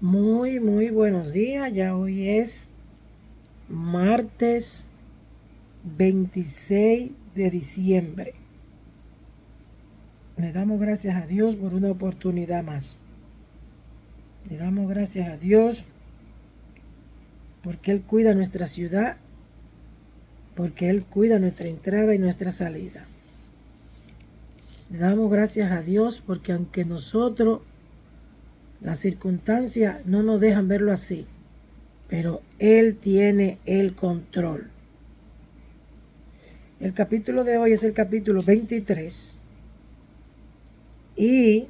Muy buenos días. Ya hoy es martes 26 de diciembre. Le damos gracias a Dios por una oportunidad más. Le damos gracias a Dios porque Él cuida nuestra ciudad, porque Él cuida nuestra entrada y nuestra salida. Le damos gracias a Dios porque aunque nosotros, las circunstancias no nos dejan verlo así, pero Él tiene el control. El capítulo de hoy es el capítulo 23 y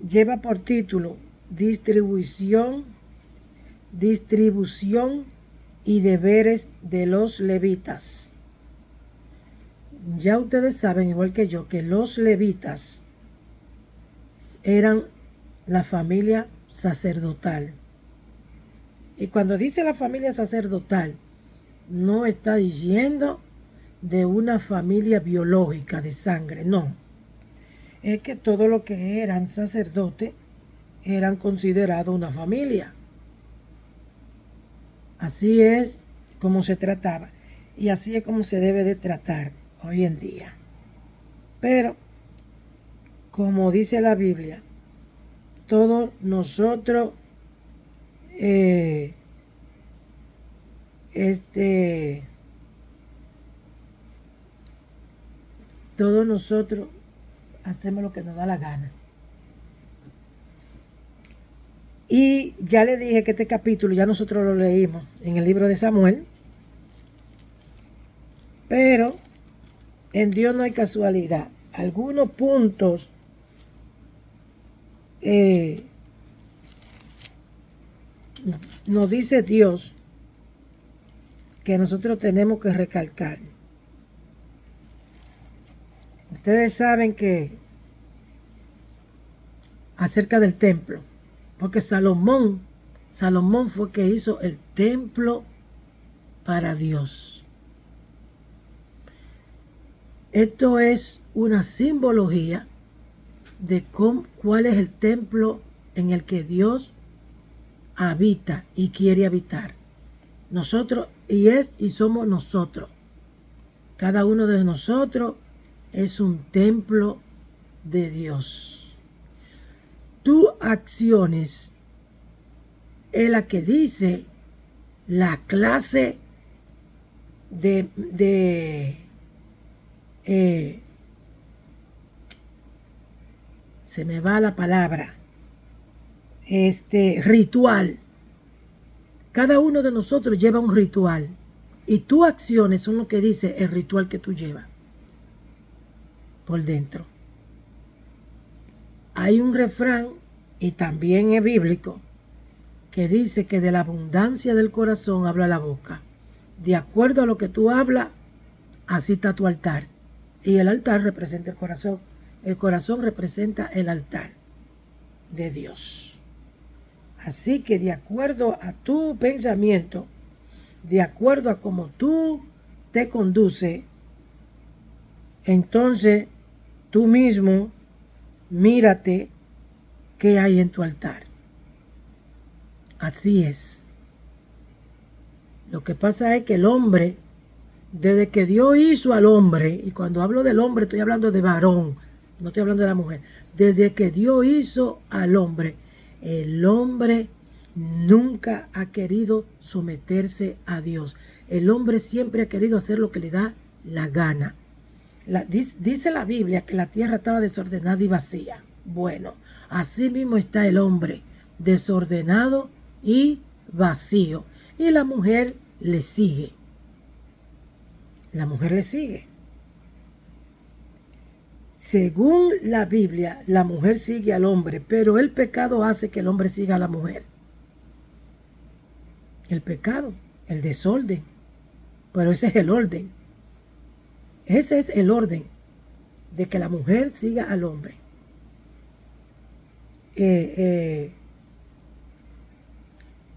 lleva por título distribución y deberes de los levitas. Ya ustedes saben, igual que yo, que los levitas eran la familia sacerdotal. Y cuando dice la familia sacerdotal, no está diciendo de una familia biológica de sangre, no. Es que todo lo que eran sacerdotes eran considerados una familia. Así es como se trataba y así es como se debe de tratar hoy en día. Pero, como dice la Biblia, todos nosotros todos nosotros hacemos lo que nos da la gana. Y ya le dije que este capítulo ya nosotros lo leímos en el libro de Samuel. Pero en Dios no hay casualidad. Algunos puntos nos dice Dios que nosotros tenemos que recalcar. Ustedes saben que acerca del templo, porque Salomón fue que hizo el templo para Dios. Esto es una simbología de cuál es el templo en el que Dios habita y quiere habitar. Nosotros, y somos nosotros. Cada uno de nosotros es un templo de Dios. Tus acciones es la que dice la clase se me va la palabra, ritual. Cada uno de nosotros lleva un ritual y tus acciones son lo que dice el ritual que tú llevas por dentro. Hay un refrán, y también es bíblico, que dice que de la abundancia del corazón habla la boca. De acuerdo a lo que tú hablas, así está tu altar. Y el altar representa el corazón. El corazón representa el altar de Dios. Así que de acuerdo a tu pensamiento, de acuerdo a cómo tú te conduces, entonces tú mismo mírate qué hay en tu altar. Así es. Lo que pasa es que el hombre, desde que Dios hizo al hombre, y cuando hablo del hombre estoy hablando de varón, no estoy hablando de la mujer, desde que Dios hizo al hombre, el hombre nunca ha querido someterse a Dios. El hombre siempre ha querido hacer lo que le da la gana. Dice la Biblia que la tierra estaba desordenada y vacía. Bueno, así mismo está el hombre, desordenado y vacío. Y la mujer le sigue. La mujer le sigue. Según la Biblia, la mujer sigue al hombre, pero el pecado hace que el hombre siga a la mujer. El pecado, el desorden. Pero ese es el orden. Ese es el orden de que la mujer siga al hombre.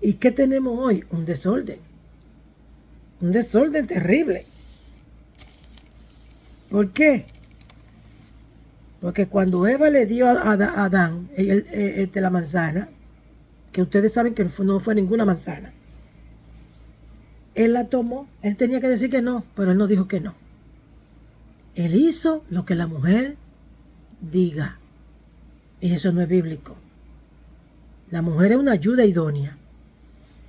¿Y qué tenemos hoy? Un desorden. Un desorden terrible. ¿Por qué? Porque cuando Eva le dio a Adán la manzana, que ustedes saben que no fue ninguna manzana, él la tomó, él tenía que decir que no, pero él no dijo que no. Él hizo lo que la mujer diga. Y eso no es bíblico. La mujer es una ayuda idónea.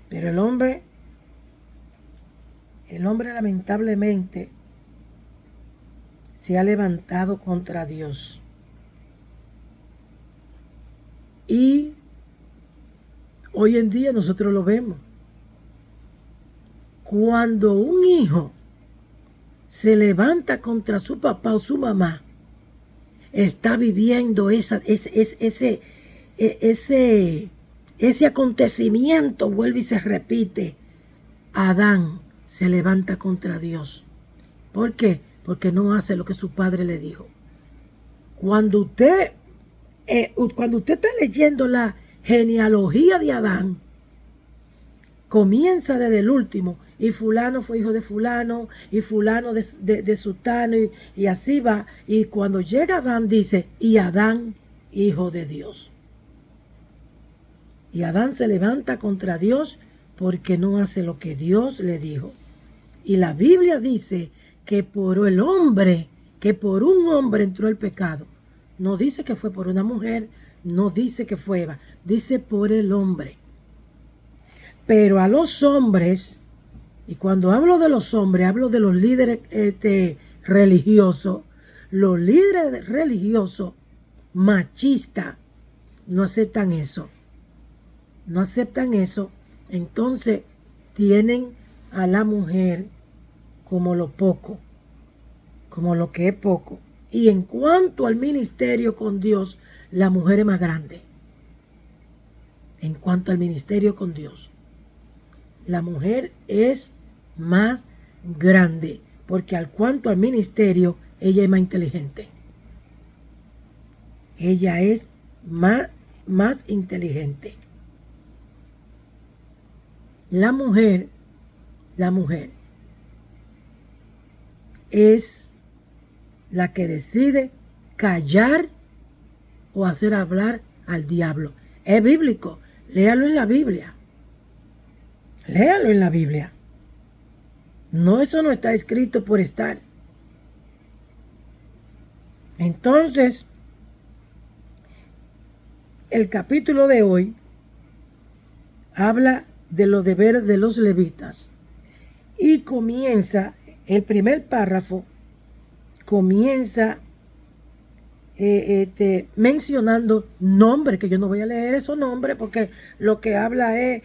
Pero el hombre lamentablemente se ha levantado contra Dios. Y hoy en día nosotros lo vemos. Cuando un hijo se levanta contra su papá o su mamá, está viviendo ese acontecimiento, vuelve y se repite. Adán se levanta contra Dios. ¿Por qué? Porque no hace lo que su padre le dijo. Cuando usted está leyendo la genealogía de Adán, comienza desde el último, y fulano fue hijo de fulano, y fulano de sutano, y así va. Y cuando llega Adán dice, y Adán, hijo de Dios. Y Adán se levanta contra Dios porque no hace lo que Dios le dijo. Y la Biblia dice que por un hombre entró el pecado. No dice que fue por una mujer, no dice que fue Eva, dice por el hombre. Pero a los hombres, y cuando hablo de los hombres, hablo de los líderes religiosos. Los líderes religiosos machistas no aceptan eso. No aceptan eso. Entonces tienen a la mujer como lo poco, como lo que es poco. Y en cuanto al ministerio con Dios, la mujer es más grande. En cuanto al ministerio con Dios, la mujer es más grande, porque al cuanto al ministerio, ella es más inteligente. Ella es más inteligente. La mujer es la que decide callar o hacer hablar al diablo. Es bíblico, léalo en la Biblia. Léalo en la Biblia. No, eso no está escrito por estar. Entonces, el capítulo de hoy habla de los deberes de los levitas. Y comienza, el primer párrafo, comienza mencionando nombres, que yo no voy a leer esos nombres porque lo que habla es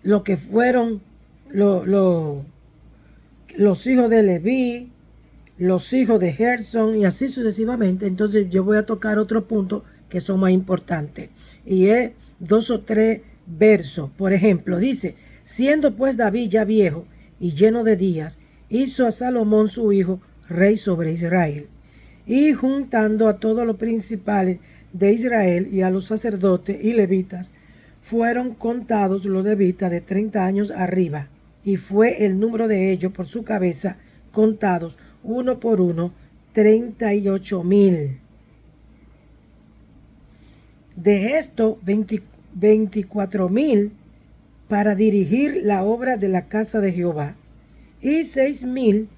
lo que fueron los hijos de Leví, los hijos de Gerson y así sucesivamente. Entonces yo voy a tocar otro punto que son más importantes y es 2 o 3 versos. Por ejemplo, dice: siendo pues David ya viejo y lleno de días, hizo a Salomón su hijo rey sobre Israel, y juntando a todos los principales de Israel y a los sacerdotes y levitas, fueron contados los levitas de 30 años arriba, y fue el número de ellos por su cabeza contados uno por uno 38,000. De esto 24,000 para dirigir la obra de la casa de Jehová, y 6,000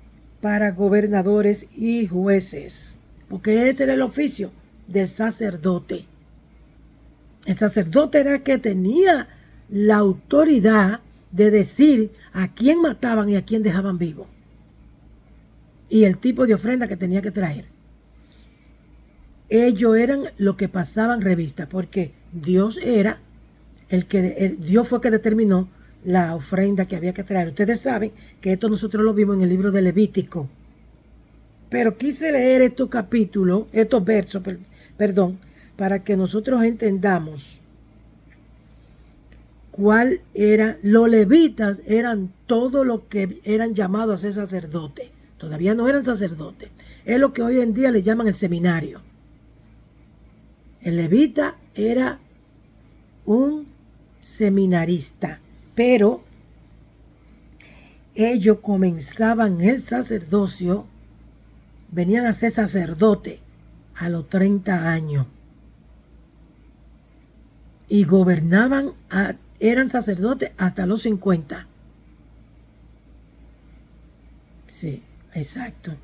para gobernadores y jueces, porque ese era el oficio del sacerdote. El sacerdote era el que tenía la autoridad de decir a quién mataban y a quién dejaban vivo, y el tipo de ofrenda que tenía que traer. Ellos eran los que pasaban revista, porque Dios era Dios fue el que determinó la ofrenda que había que traer. Ustedes saben que esto nosotros lo vimos en el libro de Levítico. Pero quise leer estos versos, para que nosotros entendamos cuál era. Los levitas eran todos los que eran llamados a ser sacerdotes. Todavía no eran sacerdotes. Es lo que hoy en día le llaman el seminario. El levita era un seminarista, pero ellos comenzaban el sacerdocio, venían a ser sacerdote a los 30 años. Y gobernaban, eran sacerdotes hasta los 50. Sí, exacto.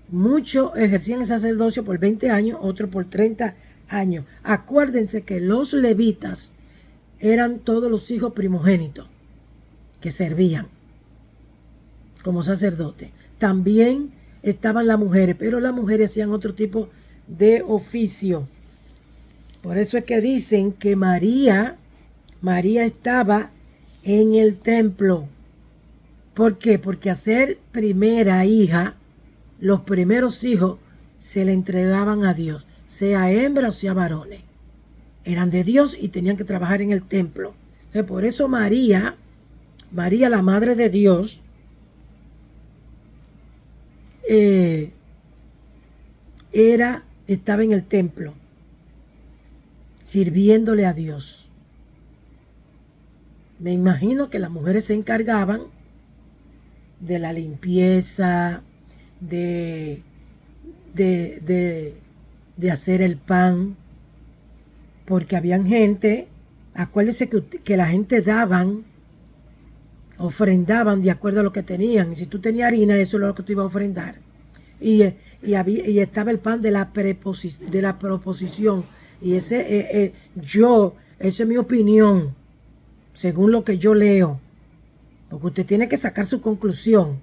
Muchos ejercían el sacerdocio por 20 años, otros por 30 años. Acuérdense que los levitas eran todos los hijos primogénitos que servían como sacerdotes. También estaban las mujeres, pero las mujeres hacían otro tipo de oficio. Por eso es que dicen que María estaba en el templo. ¿Por qué? Porque a ser primera hija, los primeros hijos se le entregaban a Dios, sea hembra o sea varones. Eran de Dios y tenían que trabajar en el templo. Entonces, por eso María, la madre de Dios, estaba en el templo, sirviéndole a Dios. Me imagino que las mujeres se encargaban de la limpieza, de hacer el pan, porque habían gente, acuérdense que la gente ofrendaban de acuerdo a lo que tenían, y si tú tenías harina, eso es lo que tú ibas a ofrendar, y estaba el pan de la proposición, y esa es mi opinión, según lo que yo leo, porque usted tiene que sacar su conclusión.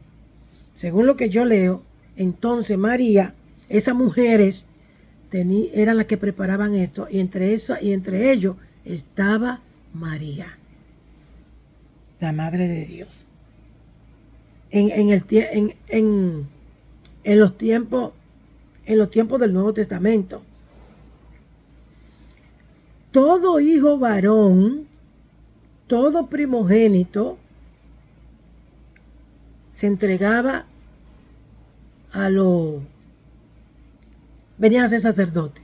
Según lo que yo leo, entonces María, esas mujeres eran las que preparaban esto, y entre ellos estaba María, la Madre de Dios. En los tiempos del Nuevo Testamento, todo hijo varón, todo primogénito, se entregaba venían a ser sacerdotes.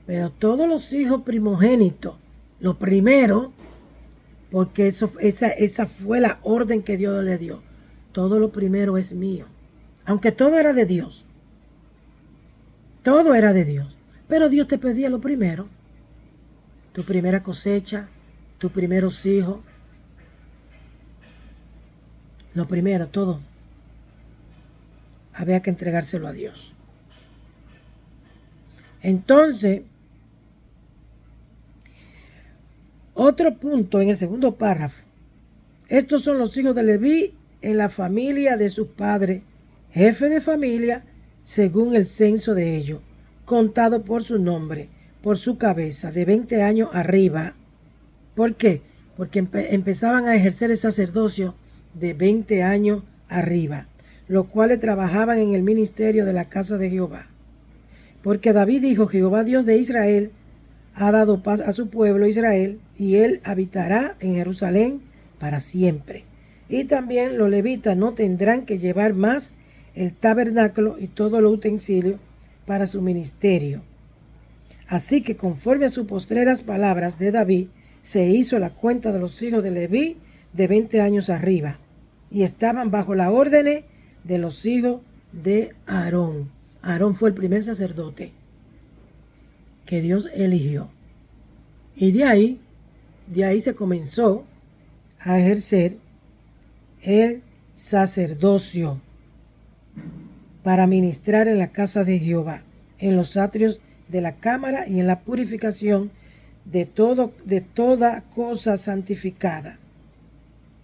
Pero todos los hijos primogénitos, lo primero, porque esa fue la orden que Dios le dio. Todo lo primero es mío. Aunque todo era de Dios. Todo era de Dios. Pero Dios te pedía lo primero. Tu primera cosecha, tus primeros hijos. Lo primero, todo. Había que entregárselo a Dios. Entonces, otro punto en el segundo párrafo. Estos son los hijos de Leví en la familia de sus padres, jefe de familia, según el censo de ellos, contado por su nombre, por su cabeza, de 20 años arriba. ¿Por qué? Porque empezaban a ejercer el sacerdocio de 20 años arriba, los cuales trabajaban en el ministerio de la casa de Jehová. Porque David dijo: Jehová Dios de Israel ha dado paz a su pueblo Israel, y él habitará en Jerusalén para siempre. Y también los levitas no tendrán que llevar más el tabernáculo y todos los utensilios para su ministerio. Así que conforme a sus postreras palabras de David, se hizo la cuenta de los hijos de Leví de 20 años arriba, y estaban bajo la orden de los hijos de Aarón. Aarón fue el primer sacerdote que Dios eligió. Y de ahí se comenzó a ejercer el sacerdocio para ministrar en la casa de Jehová, en los atrios de la cámara y en la purificación de toda cosa santificada,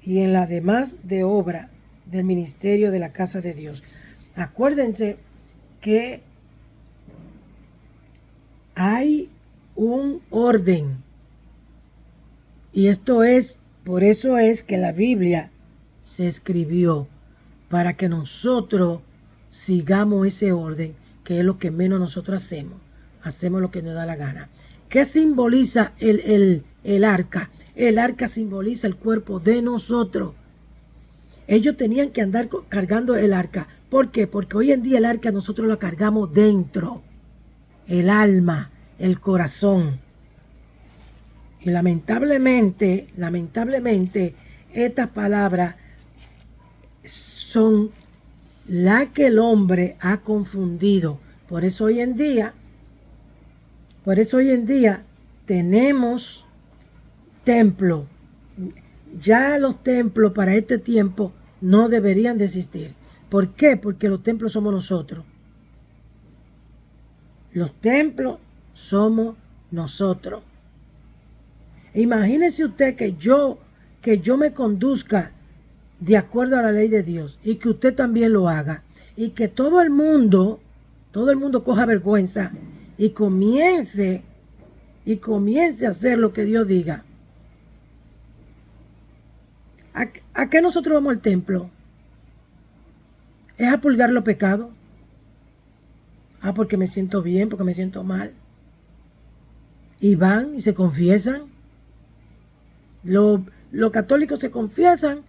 y en la demás de obra del ministerio de la casa de Dios. Acuérdense que hay un orden, y por eso es que la Biblia se escribió, para que nosotros sigamos ese orden, que es lo que menos nosotros hacemos lo que nos da la gana. ¿Qué simboliza el arca? El arca simboliza el cuerpo de nosotros. Ellos tenían que andar cargando el arca. ¿Por qué? Porque hoy en día el arca nosotros la cargamos dentro. El alma, el corazón. Y lamentablemente, estas palabras son las que el hombre ha confundido. Por eso hoy en día tenemos templo. Ya los templos para este tiempo no deberían de existir. ¿Por qué? Porque los templos somos nosotros. Los templos somos nosotros. Imagínese usted que yo me conduzca de acuerdo a la ley de Dios y que usted también lo haga y que todo el mundo coja vergüenza y comience a hacer lo que Dios diga. ¿A qué nosotros vamos al templo? ¿Es a purgar los pecados? Porque me siento bien, porque me siento mal. Y van y se confiesan. Los católicos se confiesan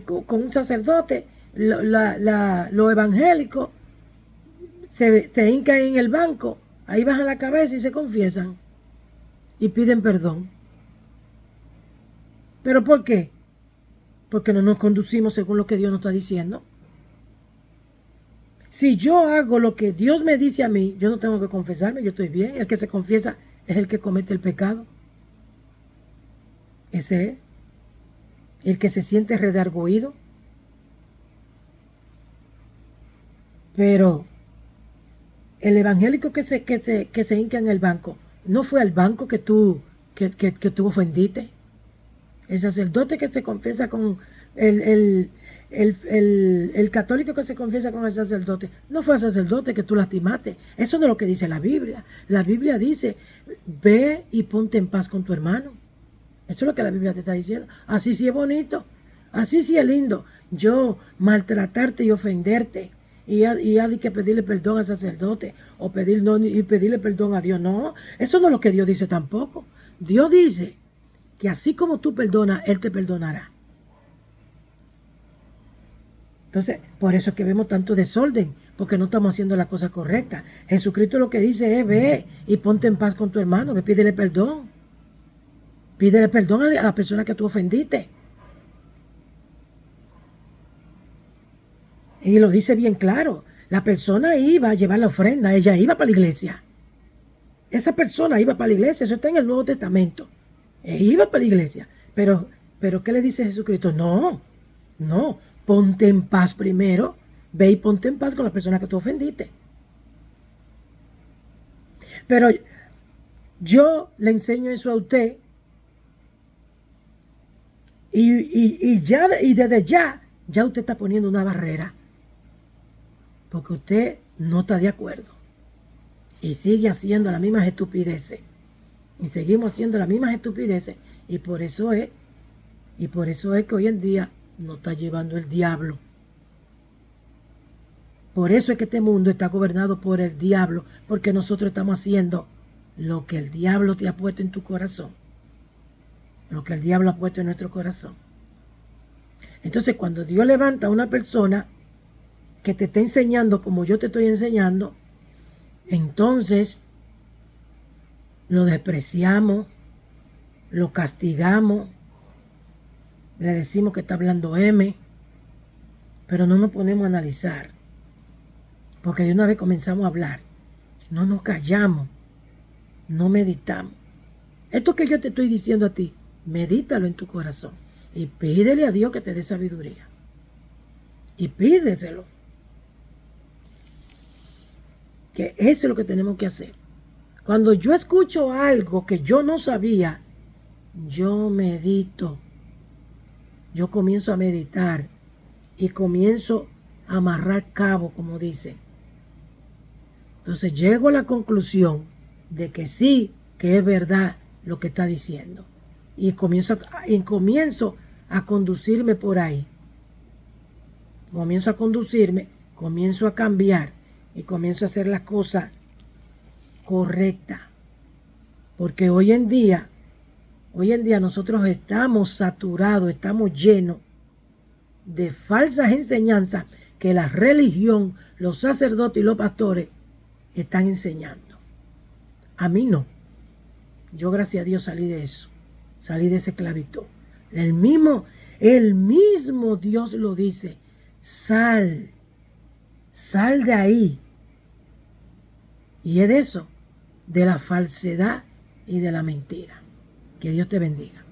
con un sacerdote. Los evangélicos se hincan en el banco, ahí bajan la cabeza y se confiesan y piden perdón. ¿Pero por qué? Porque no nos conducimos según lo que Dios nos está diciendo. Si yo hago lo que Dios me dice a mí, yo no tengo que confesarme, yo estoy bien. El que se confiesa es el que comete el pecado. Ese es el que se siente redargüido. Pero el evangélico que se hinca en el banco, no fue al banco que tú ofendiste. El sacerdote que se confiesa con el católico que se confiesa con el sacerdote, no fue al sacerdote que tú lastimaste. Eso no es lo que dice la Biblia. La Biblia dice, ve y ponte en paz con tu hermano. Eso es lo que la Biblia te está diciendo. Así sí es bonito, así sí es lindo. Yo maltratarte y ofenderte y hay que pedirle perdón al sacerdote o pedirle perdón a Dios. No, eso no es lo que Dios dice tampoco. Dios dice que así como tú perdonas, Él te perdonará. Entonces, por eso es que vemos tanto desorden, porque no estamos haciendo la cosa correcta. Jesucristo lo que dice es, ve y ponte en paz con tu hermano, ve, pídele perdón. Pídele perdón a la persona que tú ofendiste. Y lo dice bien claro. La persona iba a llevar la ofrenda, ella iba para la iglesia. Esa persona iba para la iglesia, eso está en el Nuevo Testamento. Iba para la iglesia. Pero ¿qué le dice Jesucristo? No, ponte en paz primero. Ve y ponte en paz con la persona que tú ofendiste. Pero yo le enseño eso a usted. Y desde ya usted está poniendo una barrera. Porque usted no está de acuerdo. Y sigue haciendo las mismas estupideces. Y seguimos haciendo las mismas estupideces. Y por eso es que hoy en día nos está llevando el diablo. Por eso es que este mundo está gobernado por el diablo. Porque nosotros estamos haciendo lo que el diablo te ha puesto en tu corazón. Lo que el diablo ha puesto en nuestro corazón. Entonces, cuando Dios levanta a una persona que te está enseñando como yo te estoy enseñando, entonces lo despreciamos, lo castigamos, le decimos que está hablando M, pero no nos ponemos a analizar, porque de una vez comenzamos a hablar, no nos callamos, no meditamos. Esto que yo te estoy diciendo a ti, medítalo en tu corazón y pídele a Dios que te dé sabiduría. Y pídeselo. Que eso es lo que tenemos que hacer. Cuando yo escucho algo que yo no sabía, yo medito. Yo comienzo a meditar y comienzo a amarrar cabo, como dicen. Entonces llego a la conclusión de que sí, que es verdad lo que está diciendo. Y comienzo a conducirme por ahí. Comienzo a conducirme, comienzo a cambiar y comienzo a hacer las cosas correctas. Porque hoy en día nosotros estamos saturados, estamos llenos de falsas enseñanzas que la religión, los sacerdotes y los pastores están enseñando. A mí no. Yo, gracias a Dios, salí de eso. Salí de esa esclavitud. El mismo Dios lo dice. Sal de ahí. Y es de eso, de la falsedad y de la mentira. Que Dios te bendiga.